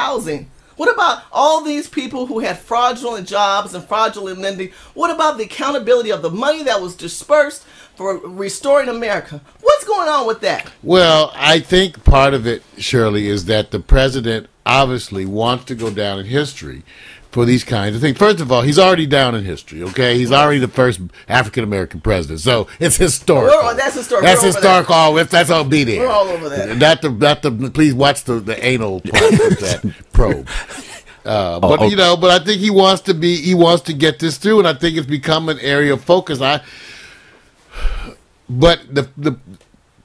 housing? What about all these people who had fraudulent jobs and fraudulent lending? What about the accountability of the money that was dispersed for restoring America? What's going on with that? Well, I think part of it, Shirley, is that the president obviously wants to go down in history for these kinds of things. First of all, he's already down in history, okay? He's already the first African-American president, so it's historical. That's historical. That's historical. That's all be there. We're all over that. Please watch the anal part of that probe. But, you know, but I think he wants to get this through, and I think it's become an area of focus. But the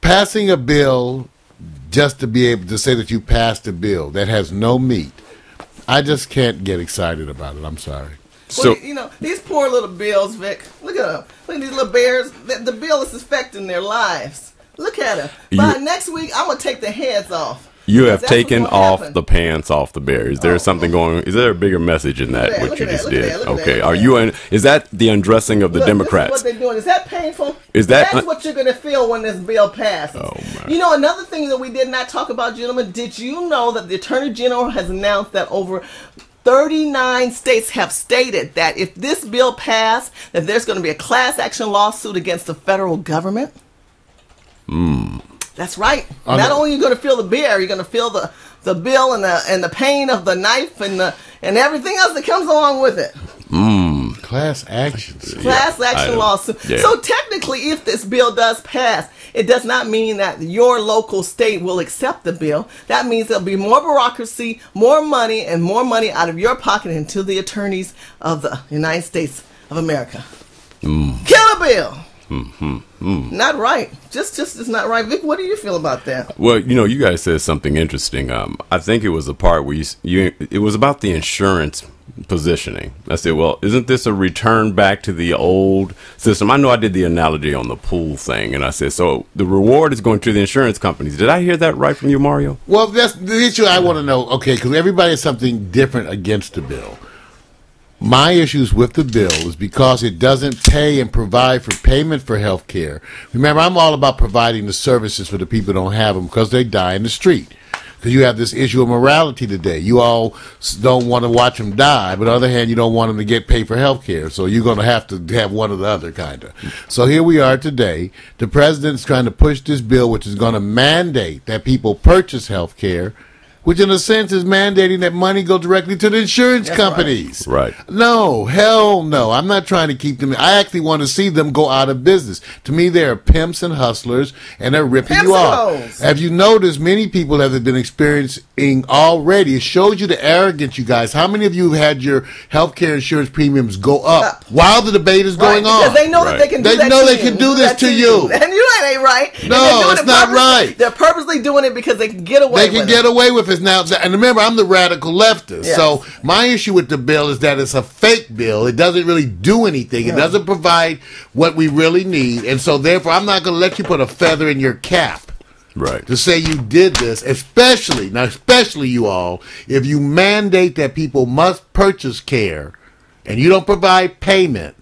passing a bill just to be able to say that you passed a bill that has no meat, I just can't get excited about it. I'm sorry. So, well, you know, these poor little bills, Vic. Look at them. Look at these little bears. The bill is affecting their lives. Look at them. By next week, I'm going to take the heads off. You have taken off the pants off the bear. Is there something going? Is there a bigger message in that? What you just did? Okay. Are you? Is that the undressing of the Democrats? This is what they're doing. Is that painful? That's what you're going to feel when this bill passes? Oh my! You know, another thing that we did not talk about, gentlemen. Did you know that the Attorney General has announced that over 39 states have stated that if this bill passed, that there's going to be a class action lawsuit against the federal government? That's right. Not only are you going to feel the beer, you're going to feel the bill and the pain of the knife and everything else that comes along with it. Class action. Class action lawsuit. Yeah. So technically, if this bill does pass, it does not mean that your local state will accept the bill. That means there'll be more bureaucracy, more money out of your pocket into the attorneys of the United States of America. Kill a bill. Not right. Just is not right. Vic, what do you feel about that? Well, you know, you guys said something interesting. I think it was the part where it was about the insurance positioning. I said, well, isn't this a return back to the old system? I know I did the analogy on the pool thing, and I said, so the reward is going to the insurance companies. Did I hear that right from you, Mario? Well, that's the issue I want to know. Okay, because everybody has something different against the bill. My issues with the bill is because it doesn't pay and provide for payment for health care. Remember, I'm all about providing the services for the people who don't have them because they die in the street. Because you have this issue of morality today. You all don't want to watch them die, but on the other hand, you don't want them to get paid for health care. So you're going to have one or the other, kind of. So here we are today. The president's trying to push this bill, which is going to mandate that people purchase health care, which in a sense is mandating that money go directly to the insurance companies. Right. No, hell no. I'm not trying to keep them. I actually want to see them go out of business. To me, they're pimps and hustlers, and they're ripping you off. Have you noticed many people have been experiencing already? It shows you the arrogance, you guys. How many of you have had your health care insurance premiums go up while the debate is going on? Because they know that they can do that. They know they can do this to you. And you ain't right. No, it's not right. They're purposely doing it because they can get away with it. They can get away with it now. And remember, I'm the radical leftist. Yes. So my issue with the bill is that it's a fake bill. It doesn't really do anything. It doesn't provide what we really need. And so therefore, I'm not going to let you put a feather in your cap. Right. To say you did this, especially you all, if you mandate that people must purchase care and you don't provide payment.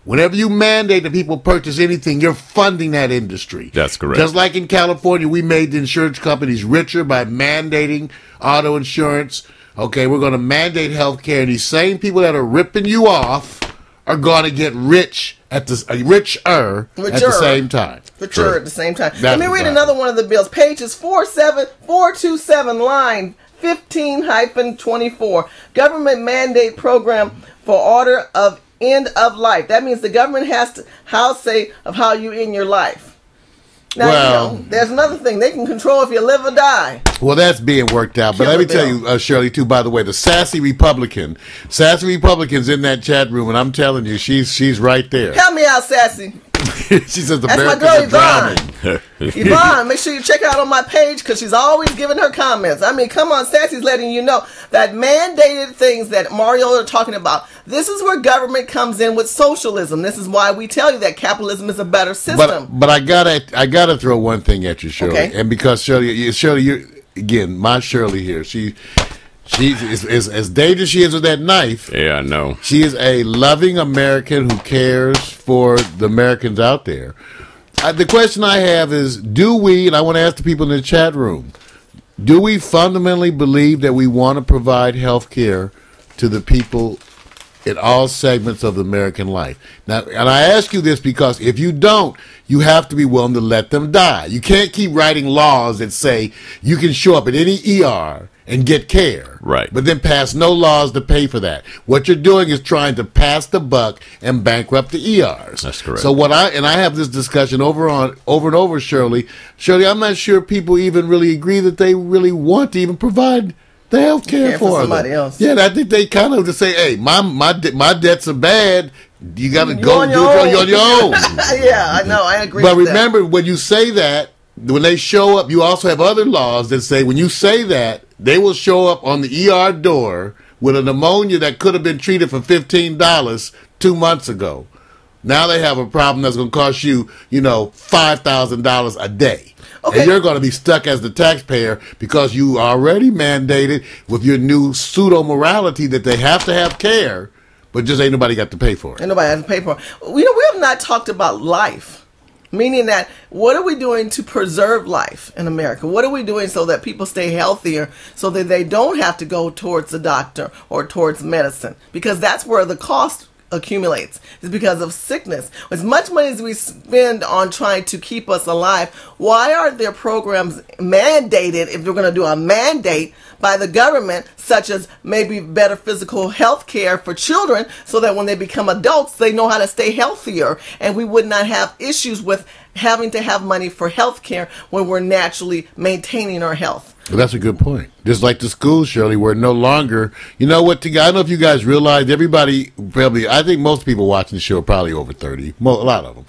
Whenever you mandate that people purchase anything, you're funding that industry. That's correct. Just like in California, we made the insurance companies richer by mandating auto insurance. Okay, we're going to mandate health care, and these same people that are ripping you off are going to get richer at the same time. Richer at the same time. Let me read another one of the bills. Pages 427, line 15-24. Government mandate program for order of end of life. That means the government has to say of how you end your life. Now, there's another thing. They can control if you live or die. Well, that's being worked out. But let me tell you, Shirley, too, by the way, the sassy Republican's in that chat room, and I'm telling you, she's right there. Help me out, Sassy. She says that's my girl, Yvonne. Yvonne, make sure you check out on my page because she's always giving her comments. I mean, come on, Sassy's letting you know that mandated things that Mario are talking about. This is where government comes in with socialism. This is why we tell you that capitalism is a better system. But I gotta throw one thing at you, Shirley, and because Shirley, you're again my Shirley here. She's as dangerous as she is with that knife. Yeah, I know. She is a loving American who cares for the Americans out there. The question I have is, do we, and I want to ask the people in the chat room, do we fundamentally believe that we want to provide health care to the people in all segments of American life? Now, and I ask you this because if you don't, you have to be willing to let them die. You can't keep writing laws that say you can show up at any ER and get care, right, but then pass no laws to pay for that. What you're doing is trying to pass the buck and bankrupt the ERs. That's correct. So I have this discussion over and over, Shirley. Shirley, I'm not sure people even really agree that they really want to even provide the health care for somebody else. Yeah, I think they kind of just say, "Hey, my debts are bad. You got to go on do your it on your own." Yeah, I know. I agree. But with remember, when you say that, when they show up, you also have other laws that say when you say that, they will show up on the ER door with a pneumonia that could have been treated for $15 2 months ago. Now they have a problem that's going to cost you, $5,000 a day. Okay. And you're going to be stuck as the taxpayer because you already mandated with your new pseudo-morality that they have to have care, but just ain't nobody got to pay for it. Ain't nobody has to pay for it. We have not talked about life. Meaning that, what are we doing to preserve life in America? What are we doing so that people stay healthier so that they don't have to go towards the doctor or towards medicine? Because that's where the cost accumulates. It's because of sickness. As much money as we spend on trying to keep us alive, why aren't there programs mandated, if you're going to do a mandate by the government, such as maybe better physical health care for children so that when they become adults, they know how to stay healthier, and we would not have issues with having to have money for health care when we're naturally maintaining our health. Well, that's a good point. Just like the schools, Shirley, we're no longer, I don't know if you guys realize, everybody, probably, I think most people watching the show are probably over 30, a lot of them.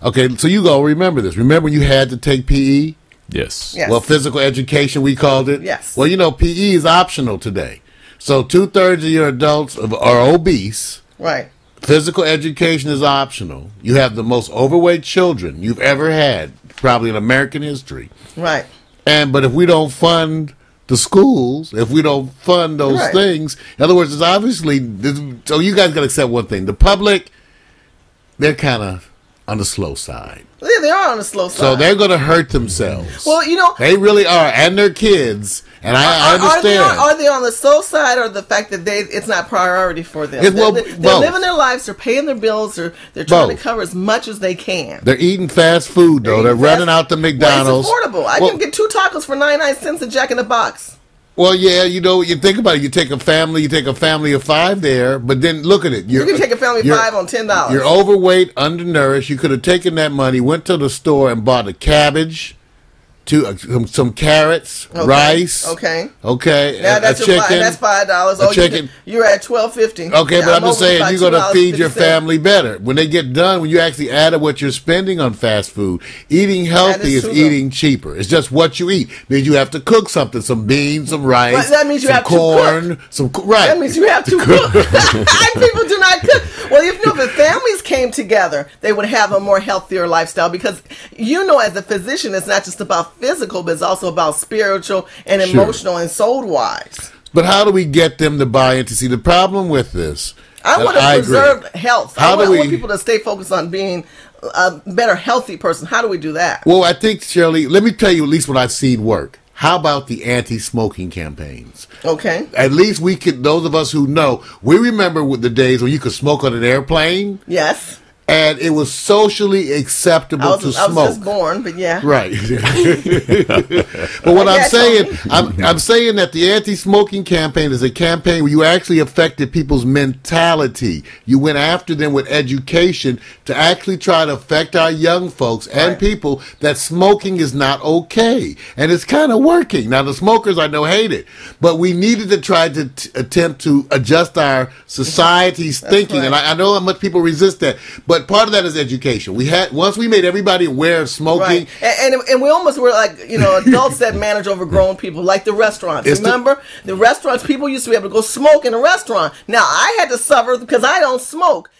Okay, so you go, remember this. Remember you had to take PE? Yes. Yes. Well, physical education, we called it. Yes. Well, PE is optional today. So 2/3 of your adults are obese. Right. Physical education is optional. You have the most overweight children you've ever had, probably in American history. Right. But if we don't fund the schools, if we don't fund those things, in other words, it's obviously, so you guys got to accept one thing. The public, they're kind of on the slow side. Yeah, they are on the slow side. So they're going to hurt themselves. Well, they really are, and their kids. And I understand. Are they on the slow side, or the fact that it's not priority for them? They're living their lives, they're paying their bills, they're trying to cover as much as they can. They're eating fast food, though. They're running out to McDonald's. Well, it's affordable. I can get 2 tacos for 99 cents at Jack in the Box. Well, yeah, you think about it. You take a family of 5 there, but then look at it. You can take a family of 5 on $10. You're overweight, undernourished. You could have taken that money, went to the store, and bought a cabbage, some carrots, rice. Okay. Yeah, that's a chicken. That's $5. Chicken. You're at $12.50. Okay, but I'm just saying you're going to feed your family better. When they get done, when you actually add up what you're spending on fast food, eating healthy is eating cheaper. It's just what you eat. It means you have to cook something, some beans, some rice, but that means you have corn, to cook. Right. That means you have to cook. People do not cook. Well, if the families came together, they would have a more healthier lifestyle, because as a physician, it's not just about physical, but it's also about spiritual and emotional and soul-wise. But how do we get them to buy into? See, the problem with this, I want to preserve health. I want people to stay focused on being a better, healthy person. How do we do that? Well, I think, Shirley, let me tell you at least what I've seen work. How about the anti-smoking campaigns? Okay. At least we could, those of us who know, we remember the days when you could smoke on an airplane. Yes. And it was socially acceptable to smoke. I was just born, but yeah. Right. But what I'm saying, I'm saying that the anti-smoking campaign is a campaign where you actually affected people's mentality. You went after them with education to actually try to affect our young folks and people that smoking is not okay. And it's kind of working. Now, the smokers I know hate it, but we needed to try to attempt to adjust our society's thinking. Right. And I know how much people resist that, but part of that is education. Once we made everybody aware of smoking, and we almost were like adults that manage over grown people, like the restaurants. Remember the restaurants? People used to be able to go smoke in a restaurant. Now I had to suffer because I don't smoke.